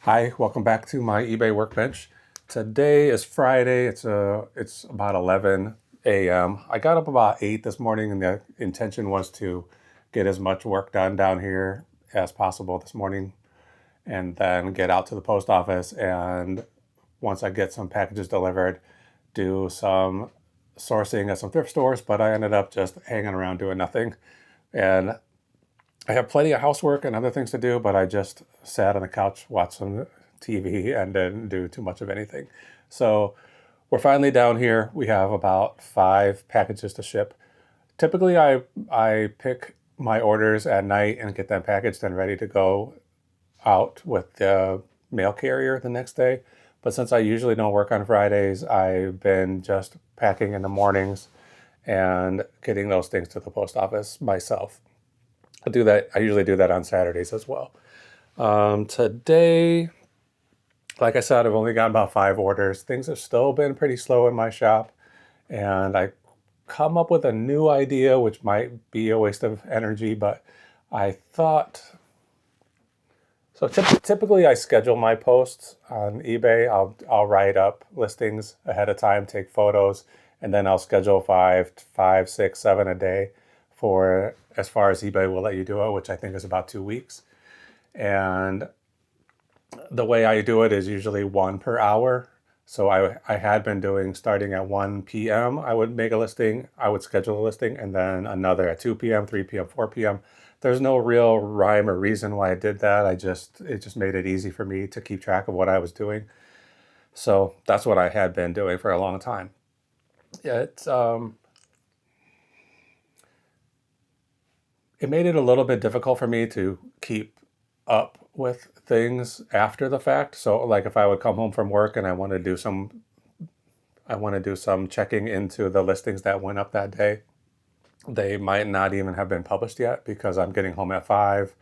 Hi, welcome back to my eBay workbench. Today is Friday. It's about 11 a.m. I got up about 8 this morning, and the intention was to get as much work done down here as possible this morning, and then get out to the post office, and once I get some packages delivered, do some sourcing at some thrift stores. But I ended up just hanging around doing nothing, and I have plenty of housework and other things to do, but I just sat on the couch, watched some TV, and didn't do too much of anything. So we're finally down here. We have about 5 packages to ship. Typically, I pick my orders at night and get them packaged and ready to go out with the mail carrier the next day. But since I usually don't work on Fridays, I've been just packing in the mornings and getting those things to the post office myself. I usually do that on Saturdays as well. Today, like I said, I've only got about 5 orders. Things have still been pretty slow in my shop, and I come up with a new idea, which might be a waste of energy, but I thought, so typically I schedule my posts on eBay. I'll write up listings ahead of time, take photos, and then I'll schedule five, 6, 7 a day for as far as eBay will let you do it, which I think is about 2 weeks. And the way I do it is usually 1 per hour. So I had been doing, starting at 1 p.m., I would make a listing, I would schedule a listing, and then another at 2 p.m., 3 p.m., 4 p.m. There's no real rhyme or reason why I did that. It just made it easy for me to keep track of what I was doing. So that's what I had been doing for a long time. It made it a little bit difficult for me to keep up with things after the fact. So like if I would come home from work and I want to do some checking into the listings that went up that day, they might not even have been published yet because I'm getting home at 5.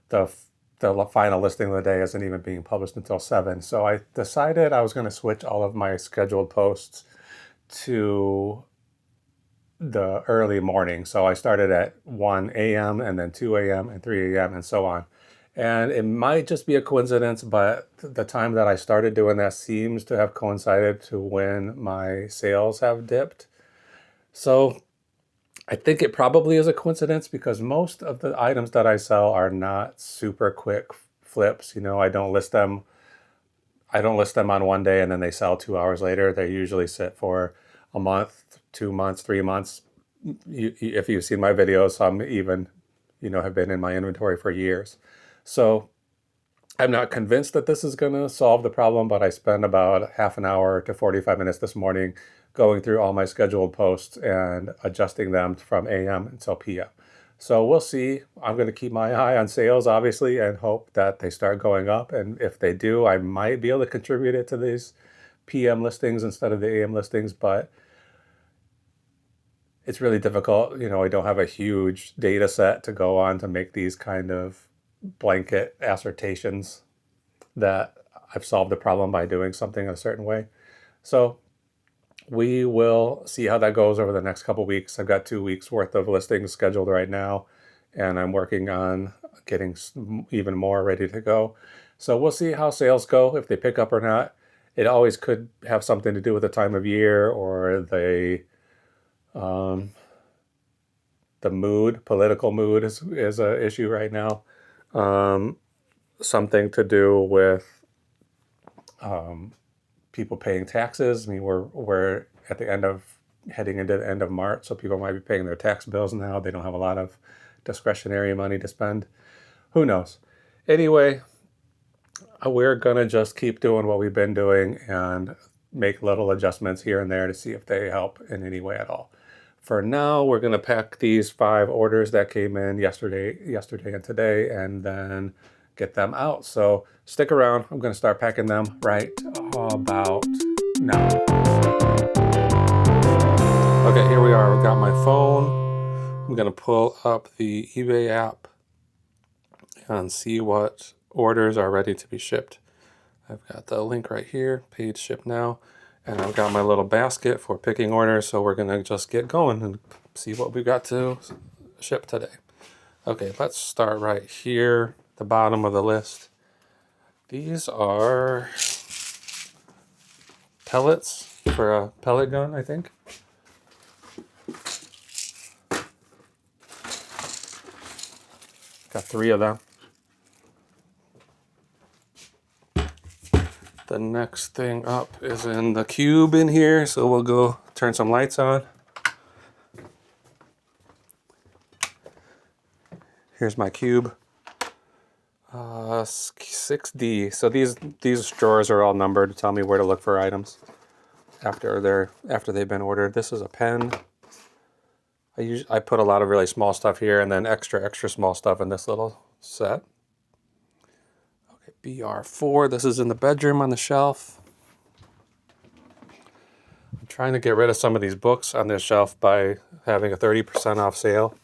The final listing of the day isn't even being published until 7. So I decided I was going to switch all of my scheduled posts to the early morning. So I started at 1 a.m. and then 2 a.m. and 3 a.m. and so on. And it might just be a coincidence, but the time that I started doing that seems to have coincided to when my sales have dipped. So I think it probably is a coincidence because most of the items that I sell are not super quick flips. I don't list them on one day and then they sell 2 hours later. They usually sit for a month, 2 months, 3 months. If you've seen my videos, some even, have been in my inventory for years. So I'm not convinced that this is going to solve the problem, but I spent about half an hour to 45 minutes this morning going through all my scheduled posts and adjusting them from AM until PM. So we'll see. I'm going to keep my eye on sales, obviously, and hope that they start going up. And if they do, I might be able to contribute it to these PM listings instead of the AM listings, but it's really difficult. I don't have a huge data set to go on to make these kind of blanket assertions that I've solved the problem by doing something a certain way. So we will see how that goes over the next couple weeks. I've got 2 weeks worth of listings scheduled right now, and I'm working on getting even more ready to go. So we'll see how sales go, if they pick up or not. It always could have something to do with the time of year or the mood. Political mood is an issue right now. Something to do with people paying taxes. I mean, we're at the heading into the end of March, so people might be paying their tax bills now. They don't have a lot of discretionary money to spend. Who knows? Anyway, we're gonna just keep doing what we've been doing and make little adjustments here and there to see if they help in any way at all. For now, we're going to pack these 5 orders that came in yesterday and today, and then get them out. So stick around. I'm going to start packing them right about now. Okay, here we are. I've got my phone. I'm going to pull up the eBay app and see what orders are ready to be shipped. I've got the link right here, page ship now. And I've got my little basket for picking orders, so we're going to just get going and see what we've got to ship today. Okay, let's start right here, the bottom of the list. These are pellets for a pellet gun, I think. Got 3 of them. The next thing up is in the cube in here, so we'll go turn some lights on. Here's my cube. 6D. So these drawers are all numbered to tell me where to look for items after they've been ordered. This is a pen. I put a lot of really small stuff here and then extra small stuff in this little set. Okay, BR4. This is in the bedroom on the shelf. I'm trying to get rid of some of these books on this shelf by having a 30% off sale.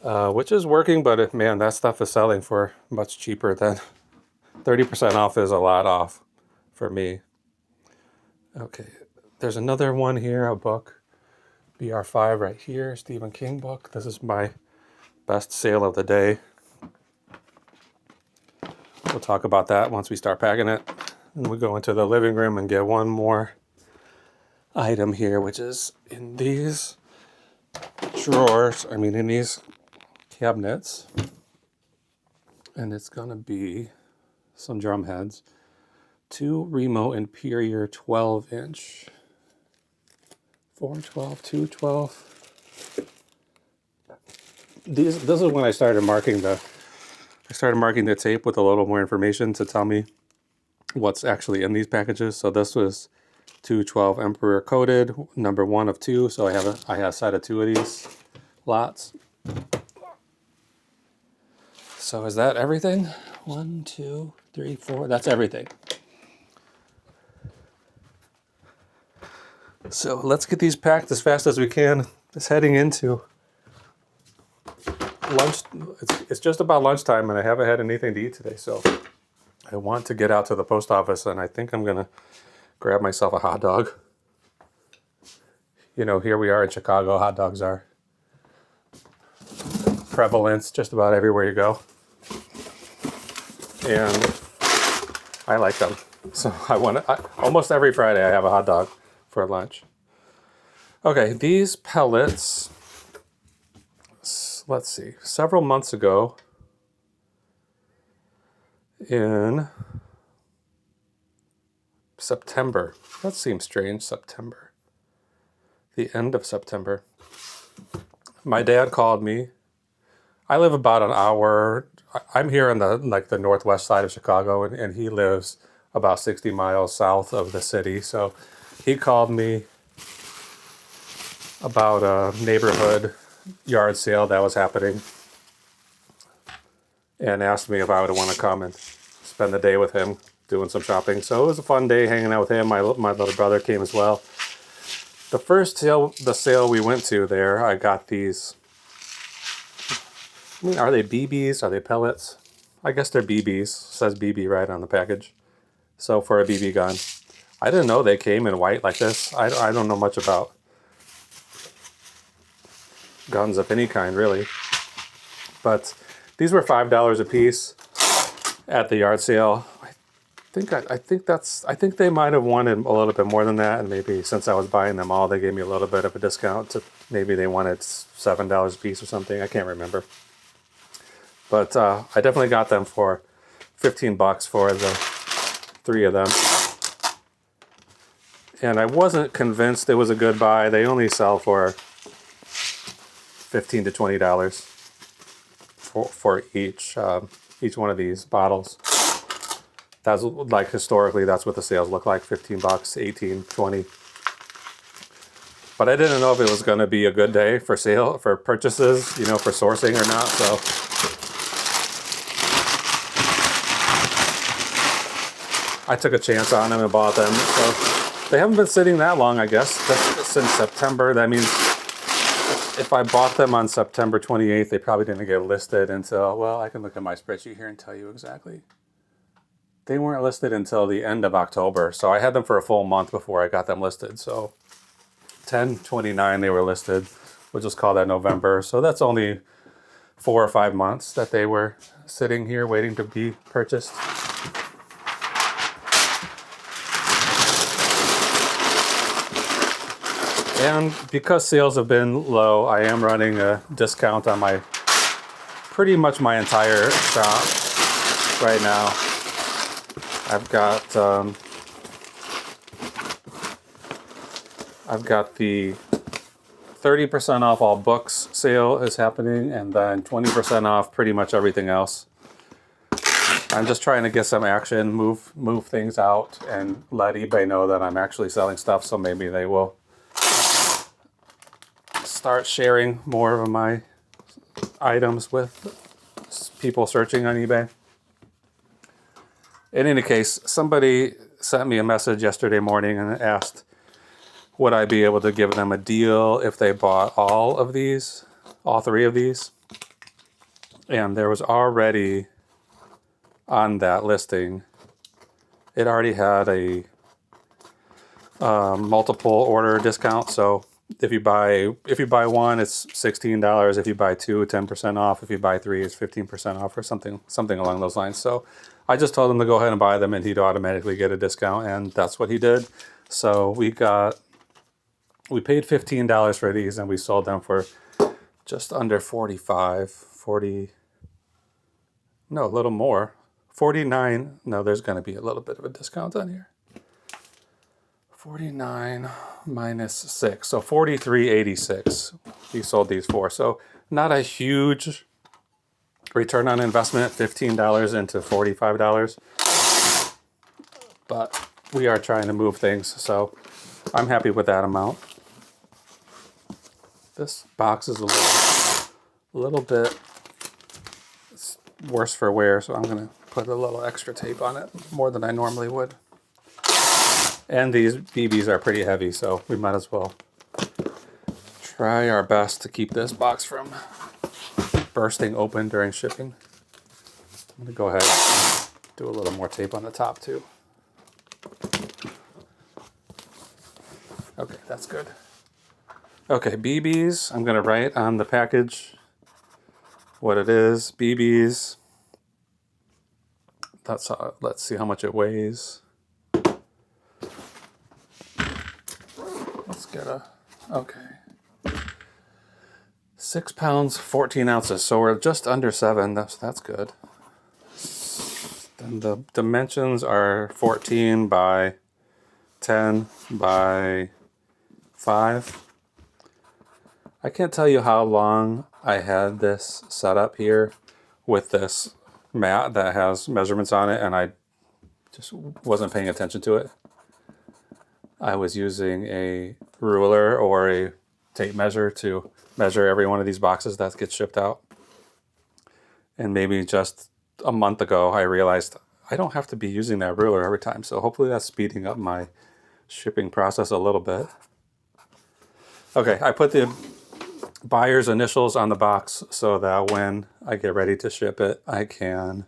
Which is working, but man, that stuff is selling for much cheaper than 30% off is a lot off for me. Okay, there's another one here, a book, BR5 right here, Stephen King book. This is my best sale of the day. We'll talk about that once we start packing it. And we go into the living room and get one more item here, which is in these drawers, in these cabinets, and it's gonna be some drum heads, 2 Remo Imperial 12-inch, 412, 212. This is when I started marking the tape with a little more information to tell me what's actually in these packages. So this was 212 Emperor coated, number 1 of 2. So I have a set of 2 of these lots. So is that everything? 1, 2, 3, 4. That's everything. So let's get these packed as fast as we can. It's heading into lunch. It's just about lunchtime, and I haven't had anything to eat today. So I want to get out to the post office, and I think I'm gonna grab myself a hot dog. You know, here we are in Chicago. Hot dogs are prevalent just about everywhere you go. And I like them. So almost every Friday I have a hot dog for lunch. Okay, these pellets, let's see, several months ago in September. That seems strange, September. The end of September. My dad called me. I live about an hour. I'm here on the northwest side of Chicago, and he lives about 60 miles south of the city. So he called me about a neighborhood yard sale that was happening and asked me if I would want to come and spend the day with him doing some shopping. So it was a fun day hanging out with him. My little brother came as well. The first sale we went to there, I got these. Are they BBs? Are they pellets? I guess they're BBs. It says BB right on the package. So for a BB gun. I didn't know they came in white like this. I don't know much about guns of any kind, really. But these were $5 a piece at the yard sale. I think they might have wanted a little bit more than that, and maybe since I was buying them all, they gave me a little bit of a discount. Maybe they wanted $7 a piece or something. I can't remember. But I definitely got them for $15 for the 3 of them. And I wasn't convinced it was a good buy. They only sell for $15 to $20 for each one of these bottles. That's like historically, that's what the sales look like, $15, 18, 20. But I didn't know if it was going to be a good day for purchases, for sourcing or not. So I took a chance on them and bought them. So they haven't been sitting that long, I guess, since September. That means if I bought them on September 28th, they probably didn't get listed until, well, I can look at my spreadsheet here and tell you exactly. They weren't listed until the end of October. So I had them for a full month before I got them listed. So 10/29 they were listed. We'll just call that November. So that's only 4 or 5 months that they were sitting here waiting to be purchased. And because sales have been low, I am running a discount on pretty much my entire shop right now. I've got the 30% off all books sale is happening, and then 20% off pretty much everything else. I'm just trying to get some action, move things out, and let eBay know that I'm actually selling stuff, so maybe they will start sharing more of my items with people searching on eBay. In any case, somebody sent me a message yesterday morning and asked, would I be able to give them a deal if they bought all 3 of these? And there was already on that listing, it already had a multiple order discount. So if you buy one, it's $16. If you buy 2, 10% off. If you buy 3, it's 15% off, or something along those lines. So I just told him to go ahead and buy them, and he'd automatically get a discount, and that's what he did. So we paid $15 for these, and we sold them for just under $40, no, a little more, $49. No, there's going to be a little bit of a discount on here. 49 minus 6, so $43.86 we sold these for. So not a huge return on investment, $15 into $45, but we are trying to move things, so I'm happy with that amount. This box is a little bit worse for wear, so I'm going to put a little extra tape on it, more than I normally would. And these BBs are pretty heavy, so we might as well try our best to keep this box from bursting open during shipping. I'm going to go ahead and do a little more tape on the top too. Okay, that's good. Okay, BBs. I'm going to write on the package what it is. BBs. Let's see how much it weighs. Let's get okay. 6 pounds, 14 ounces. So we're just under 7. That's good. Then the dimensions are 14 by 10 by 5. I can't tell you how long I had this set up here with this mat that has measurements on it, and I just wasn't paying attention to it. I was using a ruler or a tape measure to measure every one of these boxes that gets shipped out. And maybe just a month ago, I realized I don't have to be using that ruler every time. So hopefully that's speeding up my shipping process a little bit. Okay, I put the buyer's initials on the box so that when I get ready to ship it, I can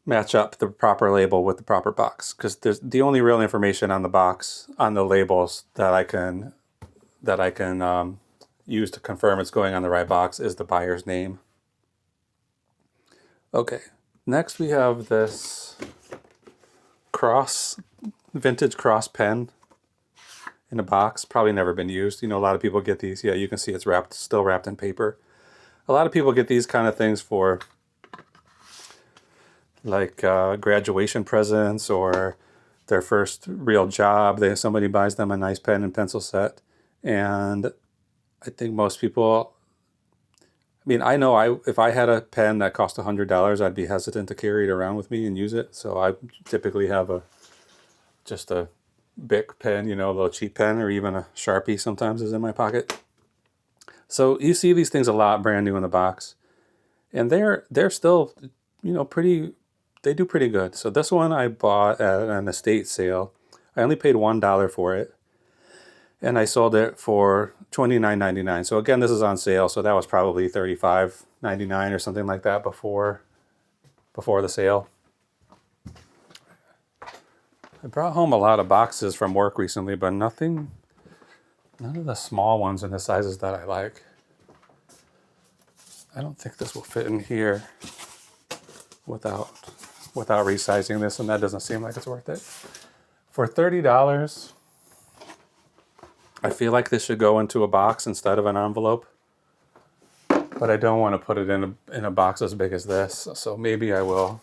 match up the proper label with the proper box, because there's the only real information on the box, on the labels that I can use to confirm it's going on the right box is the buyer's name. Okay, next we have this vintage cross pen in a box, probably never been used. You know, a lot of people get these. Yeah, you can see it's still wrapped in paper. A lot of people get these kind of things for like graduation presents or their first real job. Somebody buys them a nice pen and pencil set, and I think most people, I mean, I know if I had a pen that cost $100, I'd be hesitant to carry it around with me and use it. So I typically have just a Bic pen, a little cheap pen, or even a Sharpie sometimes is in my pocket. So you see these things a lot brand new in the box, and they're still, they do pretty good. So this one I bought at an estate sale. I only paid $1 for it, and I sold it for $29.99. So again, this is on sale, so that was probably $35.99 or something like that before the sale. I brought home a lot of boxes from work recently, but none of the small ones in the sizes that I like. I don't think this will fit in here without resizing this, and that doesn't seem like it's worth it. For $30, I feel like this should go into a box instead of an envelope, but I don't want to put it in a box as big as this, so maybe I will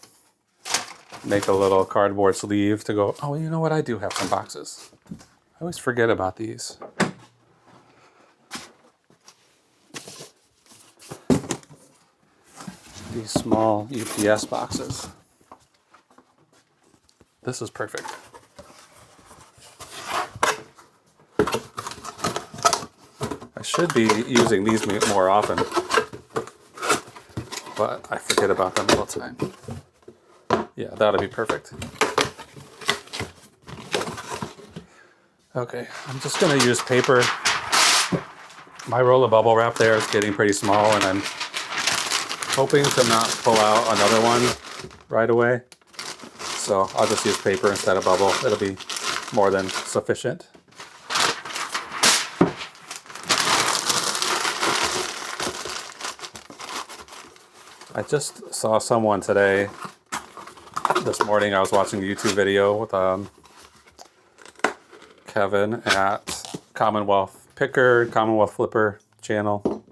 make a little cardboard sleeve to go. Oh, you know what? I do have some boxes. I always forget about these. These small UPS boxes. This is perfect. I should be using these more often, but I forget about them all the time. Yeah, that'll be perfect. Okay, I'm just gonna use paper. My roll of bubble wrap there is getting pretty small, and I'm hoping to not pull out another one right away. So I'll just use paper instead of bubble. It'll be more than sufficient. I just saw someone today, this morning, I was watching a YouTube video with Kevin at Commonwealth Flipper channel.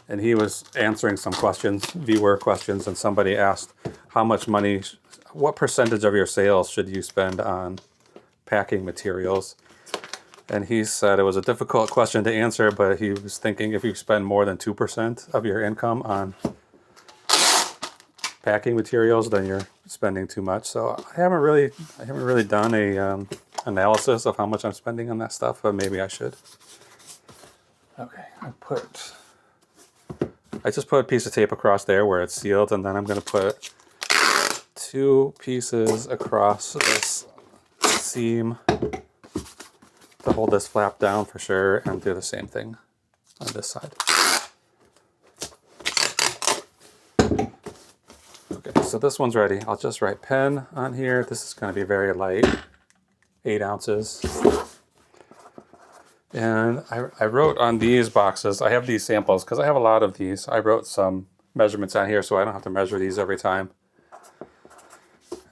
And he was answering some questions, viewer questions, and somebody asked how much money, what percentage of your sales should you spend on packing materials? And he said it was a difficult question to answer, but he was thinking if you spend more than 2% of your income on packing materials, then you're spending too much. So I haven't really done a analysis of how much I'm spending on that stuff, but maybe I should. Okay, I just put a piece of tape across there where it's sealed, and then I'm going to put 2 pieces across this seam to hold this flap down for sure, and do the same thing on this side. Okay, so this one's ready. I'll just write pen on here. This is going to be very light, 8 ounces. And I wrote on these boxes, I have these samples because I have a lot of these. I wrote some measurements on here so I don't have to measure these every time.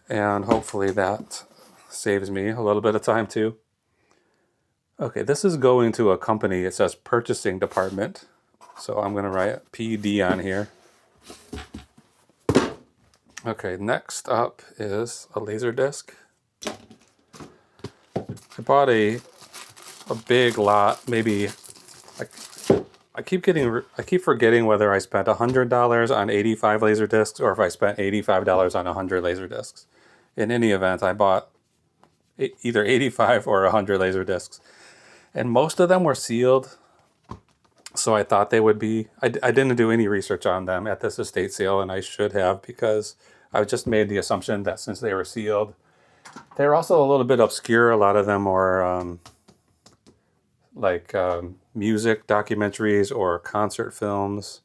And hopefully that saves me a little bit of time too. Okay, this is going to a company. It says purchasing department. So I'm going to write PD on here. Okay, next up is a laser disc. I bought a big lot, maybe. I keep forgetting whether I spent $100 on 85 laser discs or if I spent $85 on 100 laser discs. In any event, I bought either 85 or 100 laser discs, and most of them were sealed. So I thought they would be. I didn't do any research on them at this estate sale, and I should have, because I just made the assumption that since they were sealed, they're also a little bit obscure. A lot of them are music documentaries or concert films.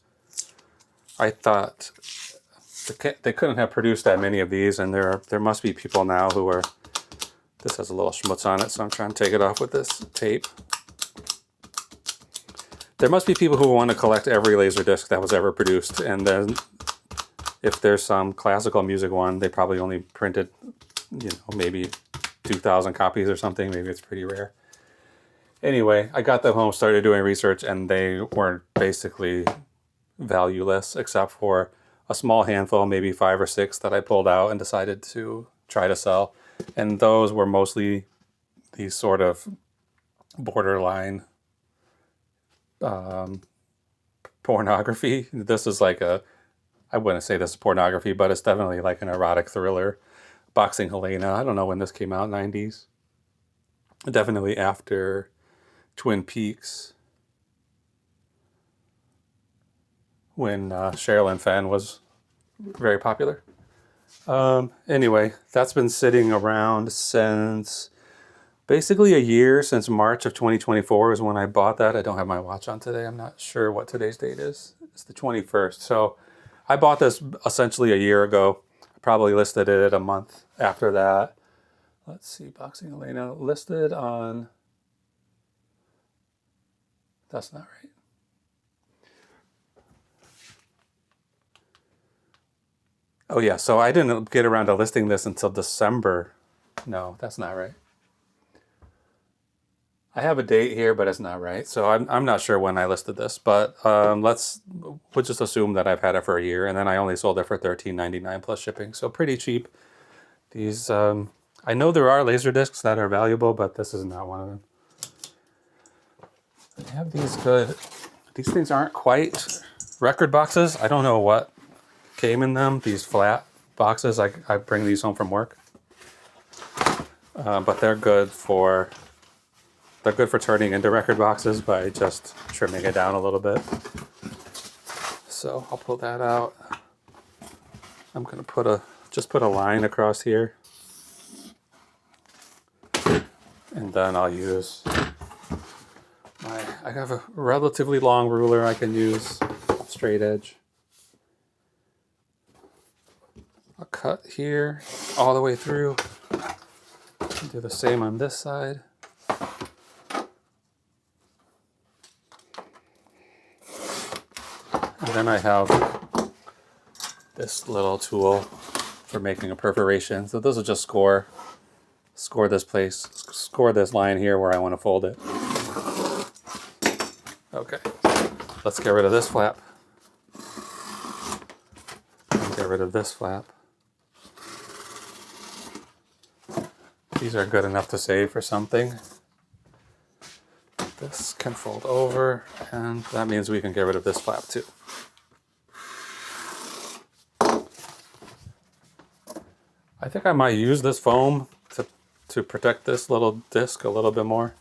I thought they couldn't have produced that many of these, and there must be people now who are. This has a little schmutz on it, so I'm trying to take it off with this tape. There must be people who want to collect every laser disc that was ever produced, and then if there's some classical music one, they probably only printed, maybe 2,000 copies or something. Maybe it's pretty rare. Anyway, I got them home, started doing research, and they were basically valueless except for a small handful, maybe 5 or 6 that I pulled out and decided to try to sell. And those were mostly these sort of borderline pornography. This is like I wouldn't say this is pornography, but it's definitely like an erotic thriller. Boxing Helena, I don't know when this came out, 90s. Definitely after Twin Peaks, when Sherilyn Fenn was very popular. Anyway, that's been sitting around since basically a year, since March of 2024 is when I bought that. I don't have my watch on today. I'm not sure what today's date is. It's the 21st. So I bought this essentially a year ago. I probably listed it a month after that. Let's see, Boxing Elena listed on, that's not right. Oh yeah, so I didn't get around to listing this until December. No, that's not right. I have a date here, but it's not right. So I'm not sure when I listed this, but we'll just assume that I've had it for a year, and then I only sold it for $13.99 plus shipping, so pretty cheap. These I know there are laser discs that are valuable, but this is not one of them. I have these good. These things aren't quite record boxes. I don't know what came in them. These flat boxes. I bring these home from work, but they're good for turning into record boxes by just trimming it down a little bit. So I'll pull that out. I'm gonna put a line across here, and then I'll use I have a relatively long ruler I can use, straight edge. I'll cut here all the way through. Do the same on this side. And then I have this little tool for making a perforation. So this will just score this place, score this line here where I want to fold it. Okay, let's get rid of this flap. And get rid of this flap. These are good enough to save for something. This can fold over, and that means we can get rid of this flap too. I think I might use this foam to protect this little disc a little bit more.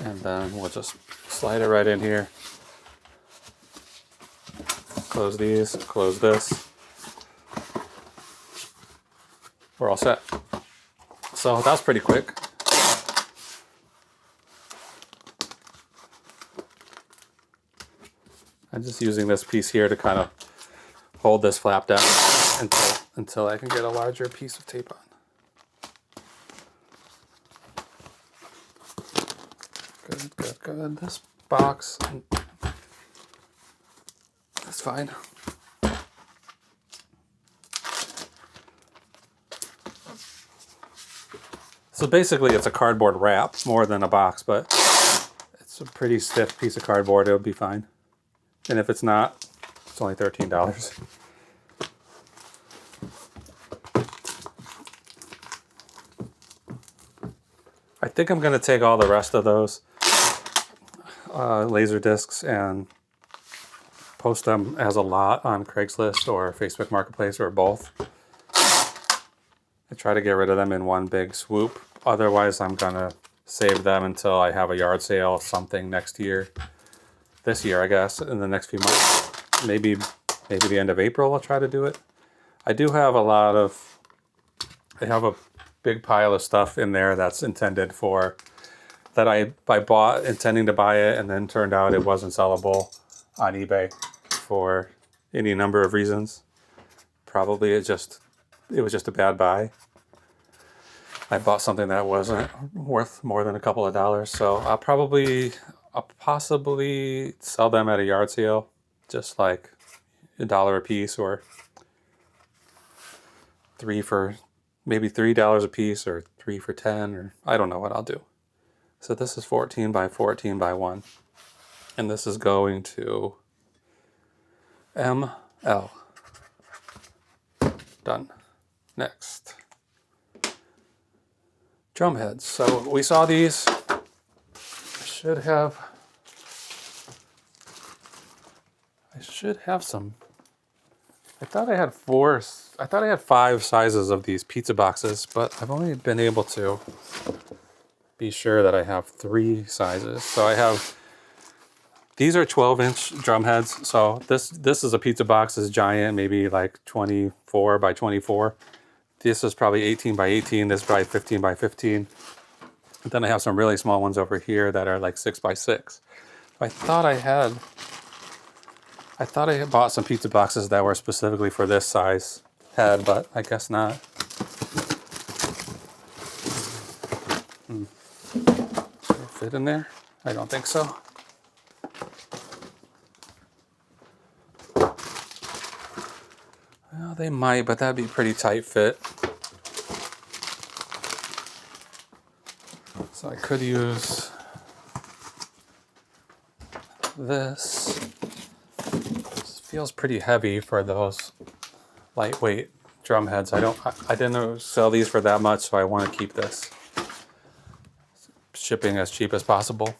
And then we'll just slide it right in here. Close these, close this. We're all set. So that was pretty quick. I'm just using this piece here to kind of hold this flap down until I can get a larger piece of tape on. Good, good, good. This box, that's fine. So basically it's a cardboard wrap more than a box, but it's a pretty stiff piece of cardboard. It'll be fine. And if it's not, it's only $13. I think I'm going to take all the rest of those laser discs and post them as a lot on Craigslist or Facebook Marketplace or both. I try to get rid of them in one big swoop. Otherwise, I'm going to save them until I have a yard sale or something next year. This year, I guess, in the next few months. Maybe the end of April I'll try to do it. I do have I have a big pile of stuff in there that's intended for, that I bought intending to buy it and then turned out it wasn't sellable on eBay for any number of reasons. Probably it was just a bad buy. I bought something that wasn't worth more than a couple of dollars, so I'll possibly sell them at a yard sale, just like $1 a piece, or maybe $3 a piece, or 3 for 10, or I don't know what I'll do. So this is 14 by 14 by 1, and this is going to ML. Done. Next. Drum heads. So we saw these. I should have some. I thought I had 5 sizes of these pizza boxes, but I've only been able to be sure that I have 3 sizes. So these are 12-inch drum heads. So this is a pizza box, is giant, maybe like 24 by 24. This is probably 18 by 18. This is probably 15 by 15. And then I have some really small ones over here that are like 6 by 6. I thought I had bought some pizza boxes that were specifically for this size head, but I guess not. Will it fit in there? I don't think so. they might, but that'd be pretty tight fit. So I could use this. This feels pretty heavy for those lightweight drum heads. I didn't sell these for that much, so I want to keep this. Shipping as cheap as possible.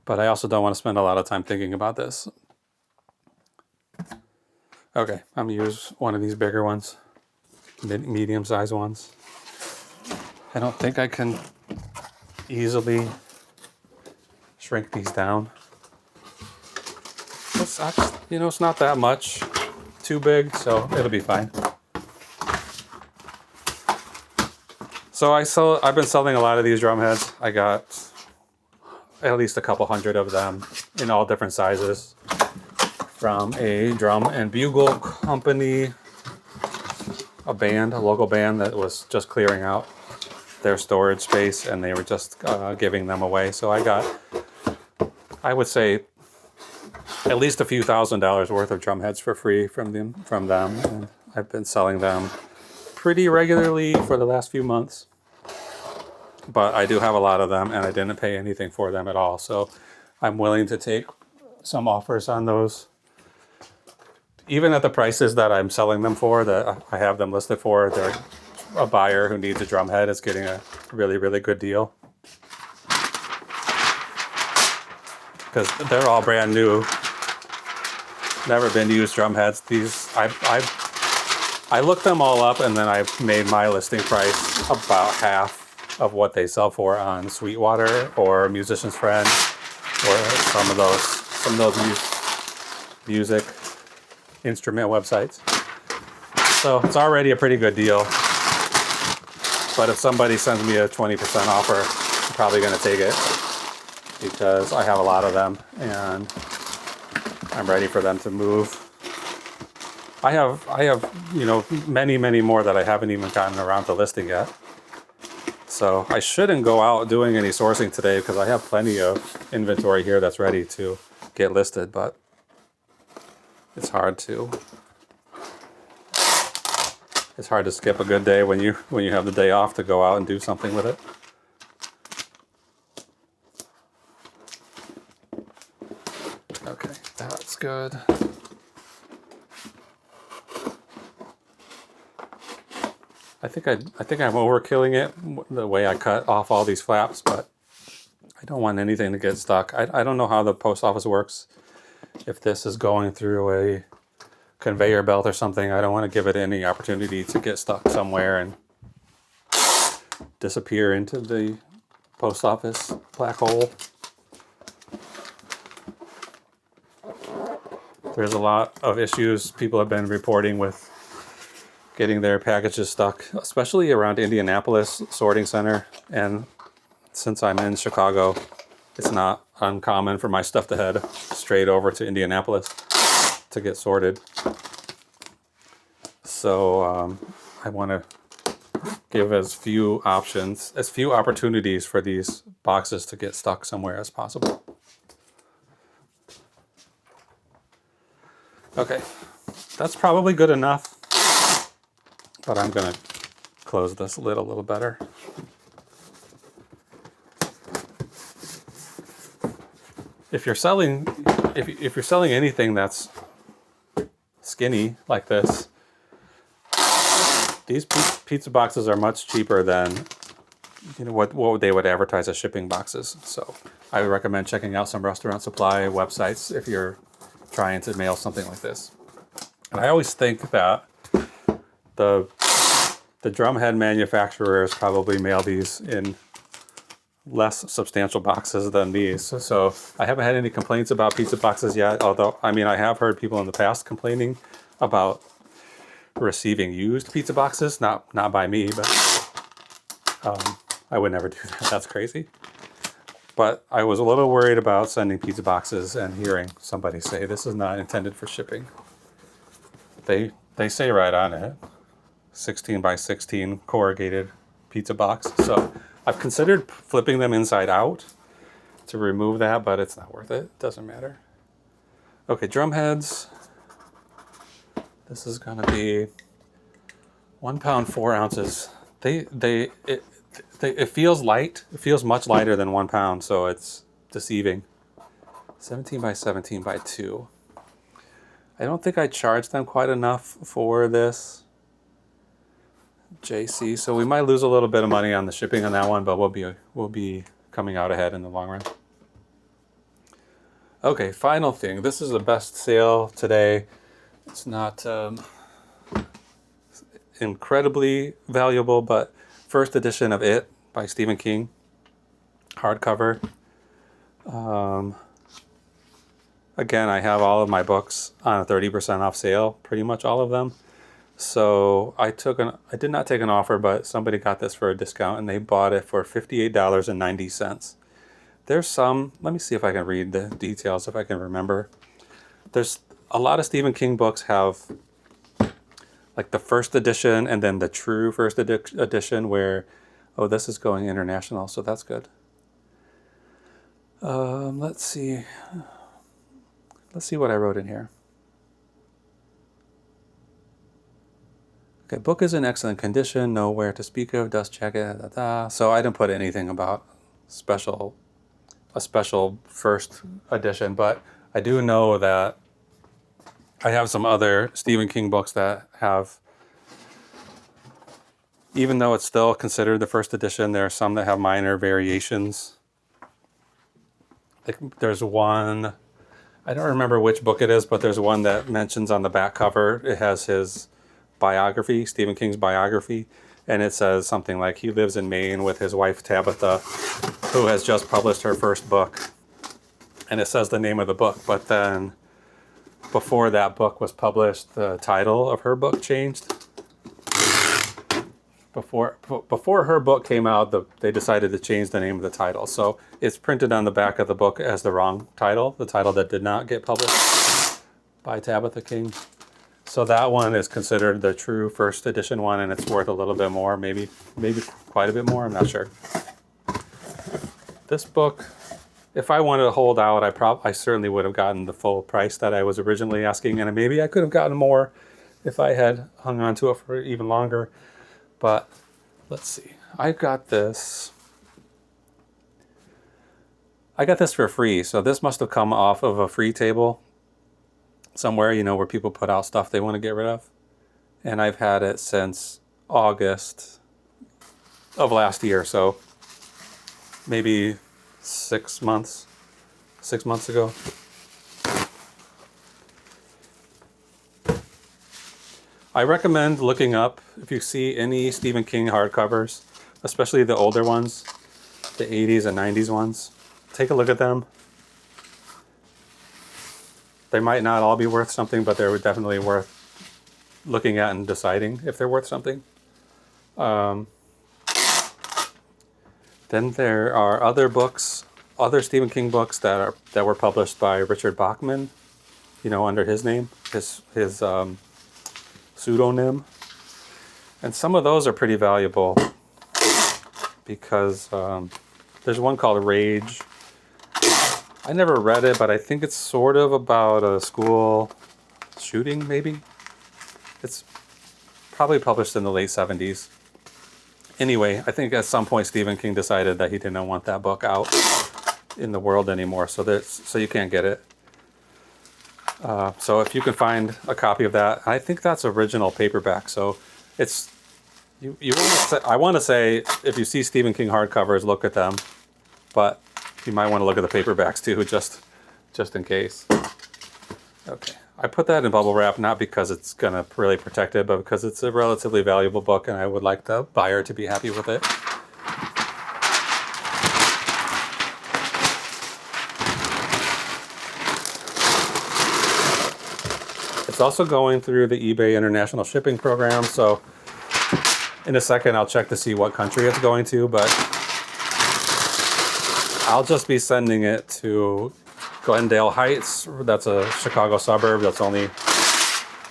But I also don't want to spend a lot of time thinking about this. Okay, I'm going to use one of these bigger ones. Medium-sized ones. I don't think I can easily shrink these down. It's actually, it's not that much too big, so it'll be fine. So I've been selling a lot of these drum heads. I got at least a couple hundred of them in all different sizes from a drum and bugle company. A local band that was just clearing out their storage space, and they were just giving them away. So I got, I would say, at least a few $1,000s worth of drum heads for free from them. And I've been selling them pretty regularly for the last few months. But I do have a lot of them, and I didn't pay anything for them at all. So I'm willing to take some offers on those. Even at the prices that I'm selling them for, that I have them listed for, a buyer who needs a drum head is getting a really, really good deal. Because they're all brand new, never been used drum heads. These, I looked them all up, and then I made my listing price about half of what they sell for on Sweetwater or Musician's Friend or some of those music instrument websites. So it's already a pretty good deal. But if somebody sends me a 20% offer, I'm probably going to take it because I have a lot of them and I'm ready for them to move. I have many, many more that I haven't even gotten around to listing yet. So I shouldn't go out doing any sourcing today because I have plenty of inventory here that's ready to get listed, but it's hard to skip a good day when you have the day off to go out and do something with it. Okay, that's good. I think I'm overkilling it the way I cut off all these flaps, but I don't want anything to get stuck. I don't know how the post office works. If this is going through a conveyor belt or something, I don't want to give it any opportunity to get stuck somewhere and disappear into the post office black hole. There's a lot of issues people have been reporting with getting their packages stuck, especially around Indianapolis sorting center. And since I'm in Chicago, it's not uncommon for my stuff to head straight over to Indianapolis to get sorted. So I want to give as few opportunities for these boxes to get stuck somewhere as possible. Okay, that's probably good enough, but I'm going to close this lid a little better. If you're selling anything that's skinny like this, these pizza boxes are much cheaper than what they would advertise as shipping boxes. So I would recommend checking out some restaurant supply websites if you're trying to mail something like this. And I always think that the drumhead manufacturers probably mail these in less substantial boxes than these. So I haven't had any complaints about pizza boxes yet, although, I have heard people in the past complaining about receiving used pizza boxes, not by me, but I would never do that. That's crazy. But I was a little worried about sending pizza boxes and hearing somebody say this is not intended for shipping. They say right on it, 16 by 16 corrugated pizza box. So I've considered flipping them inside out to remove that, but it's not worth it. It doesn't matter. Okay, drum heads. This is gonna be 1 pound 4 ounces. It feels light. It feels much lighter than 1 pound, so it's deceiving. 17 by 17 by 2. I don't think I charged them quite enough for this JC, so we might lose a little bit of money on the shipping on that one, but we'll be coming out ahead in the long run. Okay, final thing. This is the best sale today. It's not incredibly valuable, but first edition of It by Stephen King, hardcover. Again, I have all of my books on a 30% off sale, pretty much all of them. So I did not take an offer, but somebody got this for a discount and they bought it for $58.90. There's some, let me see if I can read the details, if I can remember. There's a lot of Stephen King books have like the first edition and then the true first edition where, oh, this is going international, so that's good. Let's see. Let's see what I wrote in here. Okay, book is in excellent condition, nowhere to speak of, dust jacket, So I didn't put anything about a special first edition, but I do know that I have some other Stephen King books that have, even though it's still considered the first edition, there are some that have minor variations. There's one, I don't remember which book it is, but there's one that mentions on the back cover, it has his biography, Stephen King's biography, and it says something like he lives in Maine with his wife Tabitha, who has just published her first book. And it says the name of the book, but then before that book was published, the title of her book changed. Before her book came out, they decided to change the name of the title. So it's printed on the back of the book as the wrong title, the title that did not get published by Tabitha King. So that one is considered the true first edition one, and it's worth a little bit more, maybe quite a bit more, I'm not sure. This book, if I wanted to hold out, I certainly would have gotten the full price that I was originally asking, and maybe I could have gotten more if I had hung on to it for even longer. But let's see. I got this for free, so this must have come off of a free table somewhere, where people put out stuff they want to get rid of. And I've had it since August of last year, so maybe 6 months ago. I recommend looking up, if you see any Stephen King hardcovers, especially the older ones, the 80s and 90s ones, take a look at them. They might not all be worth something, but they're definitely worth looking at and deciding if they're worth something. Then there are other books, other Stephen King books that were published by Richard Bachman, under his name, his pseudonym. And some of those are pretty valuable because there's one called Rage. I never read it, but I think it's sort of about a school shooting, maybe. It's probably published in the late 70s. Anyway, I think at some point Stephen King decided that he didn't want that book out in the world anymore, so you can't get it. So if you can find a copy of that, I think that's original paperback. So it's I want to say if you see Stephen King hardcovers, look at them, but you might want to look at the paperbacks too, just in case. Okay, I put that in bubble wrap not because it's gonna really protect it, but because it's a relatively valuable book, and I would like the buyer to be happy with it. It's also going through the eBay international shipping program, so in a second I'll check to see what country it's going to, but I'll just be sending it to Glendale Heights. That's a Chicago suburb that's only,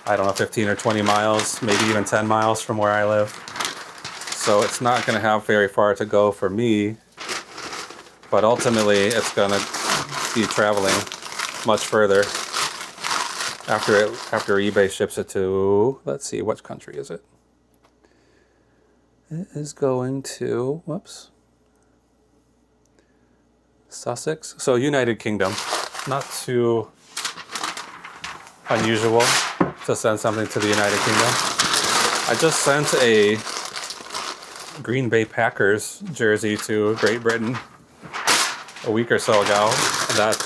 15 or 20 miles, maybe even 10 miles from where I live. So it's not going to have very far to go for me, but ultimately it's going to be traveling much further after eBay ships it to, let's see, which country is it? It is going to, whoops, Sussex. So United Kingdom. Not too unusual to send something to the United Kingdom. I just sent a Green Bay Packers jersey to Great Britain a week or so ago. That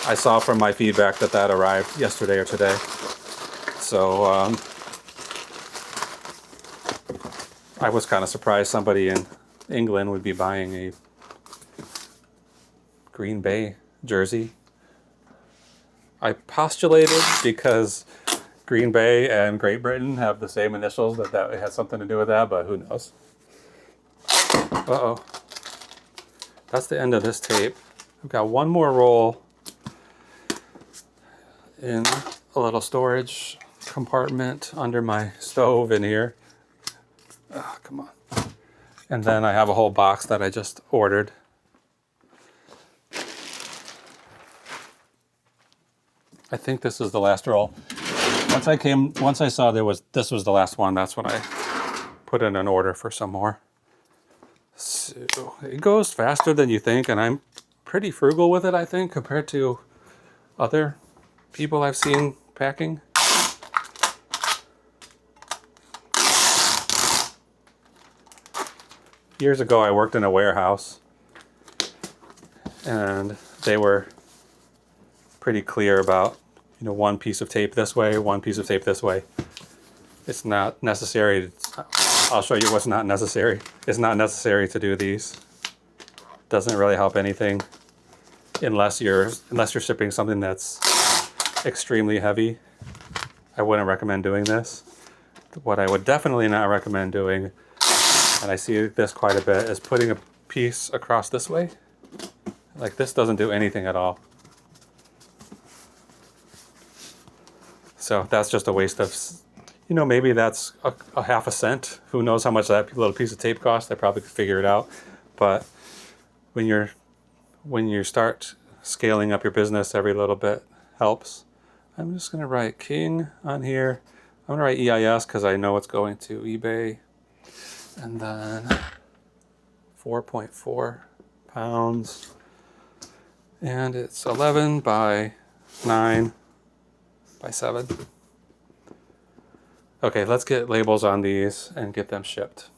I saw from my feedback that arrived yesterday or today. So I was kind of surprised somebody in England would be buying a Green Bay jersey. I postulated because Green Bay and Great Britain have the same initials that it has something to do with that, but who knows? Uh-oh. That's the end of this tape. I've got one more roll in a little storage compartment under my stove in here. Oh, come on. And then I have a whole box that I just ordered. I think this is the last roll. Once I saw this was the last one, that's when I put in an order for some more. So it goes faster than you think, and I'm pretty frugal with it, I think, compared to other people I've seen packing. Years ago, I worked in a warehouse, and they were pretty clear about, one piece of tape this way, one piece of tape this way. It's not necessary. I'll show you what's not necessary. It's not necessary to do these. Doesn't really help anything unless you're shipping something that's extremely heavy. I wouldn't recommend doing this. What I would definitely not recommend doing, and I see this quite a bit, is putting a piece across this way. Like, this doesn't do anything at all. So that's just a waste of, maybe that's a half a cent. Who knows how much that little piece of tape costs? I probably could figure it out. But when you start scaling up your business, every little bit helps. I'm just going to write King on here. I'm going to write EIS because I know it's going to eBay. And then 4.4 pounds. And it's 11 by 9 by 7. Okay, let's get labels on these and get them shipped.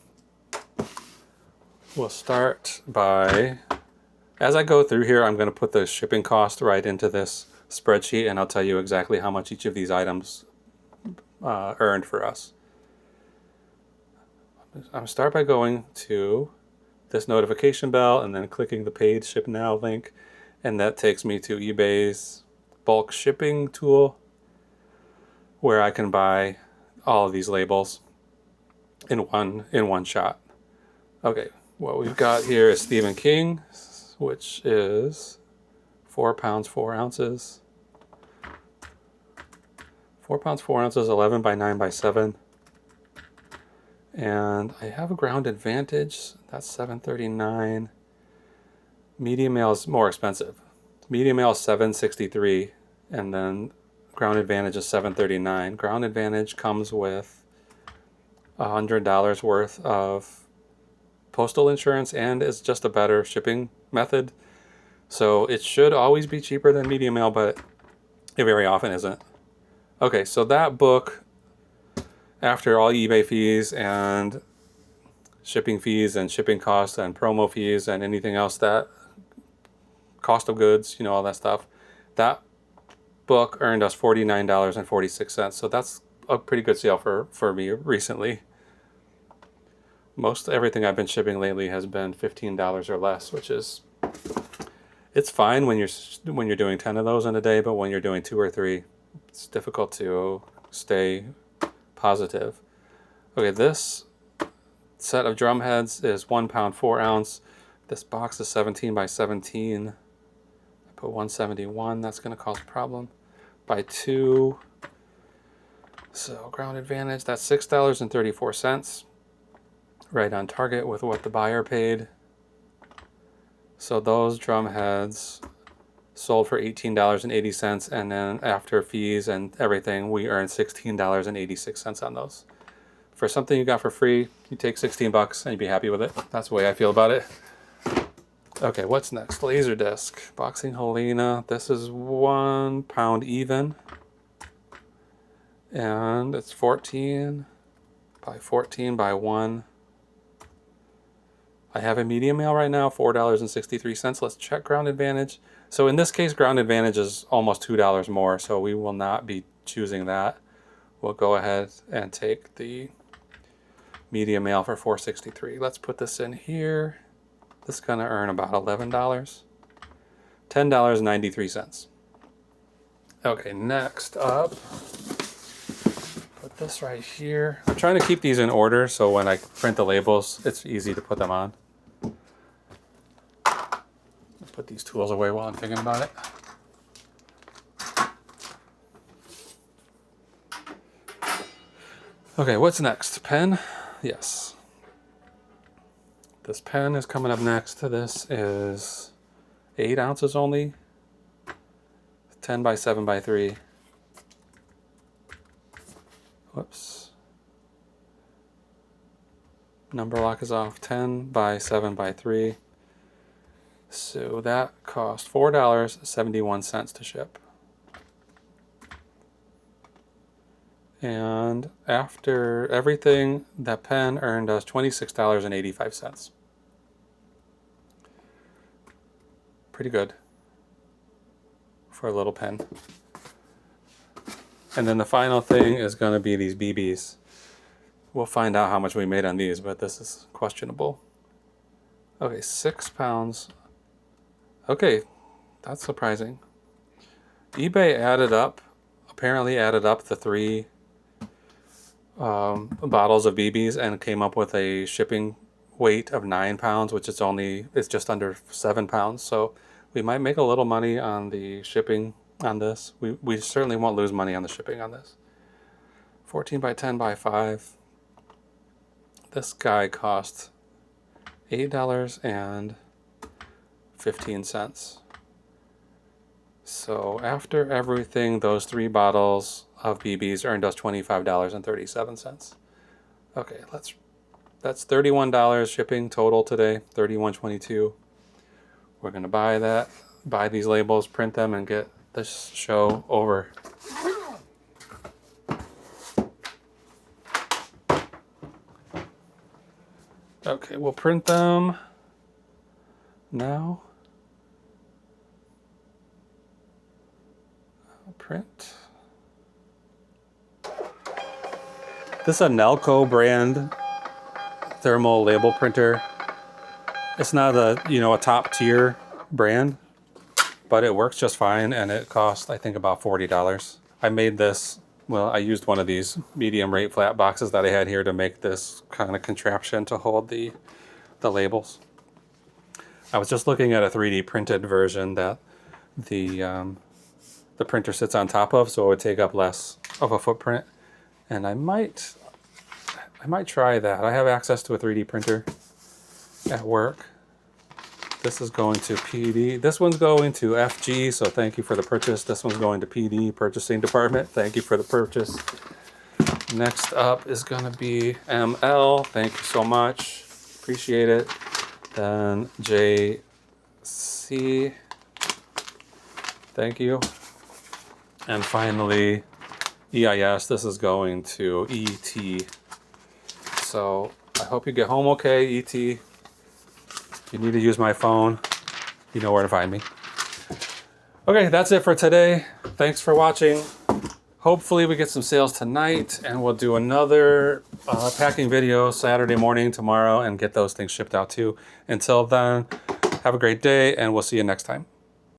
We'll start by, as I go through here, I'm going to put the shipping cost right into this spreadsheet, and I'll tell you exactly how much each of these items earned for us. I'm going to start by going to this notification bell and then clicking the Paid Ship Now link, and that takes me to eBay's bulk shipping tool, where I can buy all of these labels in one shot. Okay, what we've got here is Stephen King, which is 4 pounds 4 ounces. 4 pounds 4 ounces, 11 by 9 by 7. And I have a Ground Advantage, that's $7.39. Medium mail is more expensive. Medium mail is $7.63, and then Ground Advantage is $7.39. Ground Advantage comes with $100 worth of postal insurance and is just a better shipping method. So it should always be cheaper than medium mail, but it very often isn't. Okay, so that book, after all eBay fees and shipping fees and shipping costs and promo fees and anything else, that cost of goods, all that stuff, that book earned us $49.46. So that's a pretty good sale for me recently. Most everything I've been shipping lately has been $15 or less, which is, it's fine when you're doing 10 of those in a day, but when you're doing 2 or 3, it's difficult to stay positive. Okay, this set of drum heads is 1 pound 4 ounce. This box is 17 by 17. I put 171. That's going to cause a problem. By 2. So Ground Advantage, that's $6.34. Right on target with what the buyer paid. So those drum heads sold for $18.80, and then after fees and everything, we earned $16.86 on those. For something you got for free, you take 16 bucks and you'd be happy with it. That's the way I feel about it. Okay, what's next? Laserdisc, Boxing Helena. This is 1 pound even. And it's 14 by 14 by 1. I have a medium mail right now, $4.63. Let's check Ground Advantage. So in this case, Ground Advantage is almost $2 more, so we will not be choosing that. We'll go ahead and take the medium mail for $4.63. Let's put this in here. This is gonna earn about $11. $10.93. Okay, next up, put this right here. I'm trying to keep these in order so when I print the labels, it's easy to put them on. Let's put these tools away while I'm thinking about it. Okay, what's next? Pen? Yes. This pen is coming up next. This is 8 ounces only. 10 by 7 by 3. Whoops. Number lock is off. 10 by 7 by 3. So that cost $4.71 to ship. And after everything, that pen earned us $26.85. Pretty good for a little pen. And then the final thing is going to be these BBs. We'll find out how much we made on these, but this is questionable. Okay, 6 pounds. Okay, that's surprising. eBay apparently added up the 3 bottles of BBs and came up with a shipping weight of 9 pounds, which it's just under 7 pounds. So we might make a little money on the shipping on this. We certainly won't lose money on the shipping on this. 14 by 10 by 5. This guy cost $8.15. So after everything, those 3 bottles of BBs earned us $25.37. Okay, that's $31 shipping total today, $31.22. We're gonna buy these labels, print them, and get this show over. Okay, we'll print them now. Print. This is a Nelco brand thermal label printer. It's not a top tier brand, but it works just fine, and it cost I think about $40. I made this. Well, I used one of these medium rate flat boxes that I had here to make this kind of contraption to hold the labels. I was just looking at a 3D printed version that the printer sits on top of, so it would take up less of a footprint. And I might try that. I have access to a 3D printer at work. This is going to PD. This one's going to FG, so thank you for the purchase. This one's going to PD, Purchasing Department. Thank you for the purchase. Next up is going to be ML. Thank you so much. Appreciate it. Then JC. Thank you. And finally, EIS. This is going to ET. So I hope you get home okay, ET. If you need to use my phone, you know where to find me. Okay, that's it for today. Thanks for watching. Hopefully we get some sales tonight, and we'll do another packing video Saturday morning tomorrow and get those things shipped out too. Until then, have a great day, and we'll see you next time.